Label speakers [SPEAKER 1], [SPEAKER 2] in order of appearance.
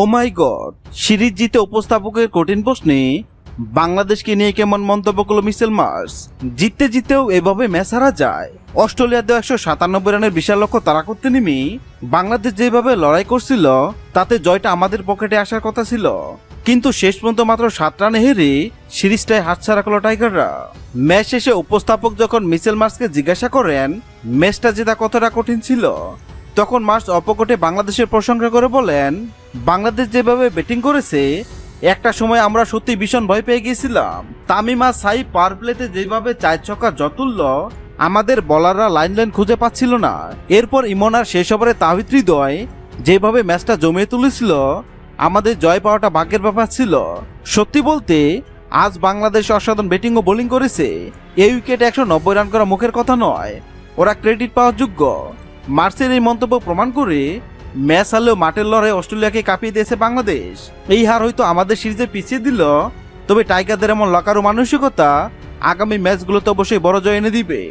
[SPEAKER 1] ও মাই god, series জিতে উপস্থাপকের কঠিন প্রশ্নে বাংলাদেশকে নিয়ে কেমন মন্তব্য করল মিচেল মার্শ। জিততে জিতেও এভাবে ম্যাচ হারা যায়। অস্ট্রেলিয়াতেও 197 রানের বিশাল লক্ষ্য তাড়া করতে নেমে বাংলাদেশ যেভাবে লড়াই করছিল তাতে জয়টা আমাদের পকেটে আসার কথা ছিল, কিন্তু শেষ পর্যন্ত মাত্র 7 রানে হেরে সিরিজটায় হাতছাড়া করল টাইগাররা। ম্যাচ শেষে উপস্থাপক যখন মিচেল মার্শকে জিজ্ঞাসা করেন ম্যাচটা জেতা কতটা কঠিন ছিল, তখন মার্শ অপকটে বাংলাদেশের প্রশংসা করে বলেন, বাংলাদেশ যেভাবে ব্যাটিং করেছে একটা সময় আমরা সত্যি ভীষণ ভয় পেয়ে গিয়েছিলাম। তামিম আর সাইফ পাওয়ার প্লেতে যেভাবে 4 ছক্কা তুলল, আমাদের বলাররা লাইন খুঁজে পাচ্ছিল না। এরপর ইমন আর শেষ ওভারে তাওহিদ হৃদয় যেভাবে ম্যাচটা জমিয়ে তুলেছিল, আমাদের জয় পাওয়াটা ভাগ্যের ব্যাপার ছিল। সত্যি বলতে আজ বাংলাদেশ অসাধারণ ব্যাটিং ও বোলিং করেছে। এই উইকেটে 190 রান করা মুখের কথা নয়, ওরা ক্রেডিট পাওয়ার যোগ্য। মার্শের এই মন্তব্য প্রমাণ করে ম্যাচ হারলেও মাঠের লড়াই অস্ট্রেলিয়াকে কাঁপিয়ে দিয়েছে বাংলাদেশ। এই হার হয়তো আমাদের সিরিজে পিছিয়ে দিল, তবে টাইগারদের এমন লকারো মানসিকতা আগামী ম্যাচগুলোতে অবশ্যই বড় জয় এনে দিবে।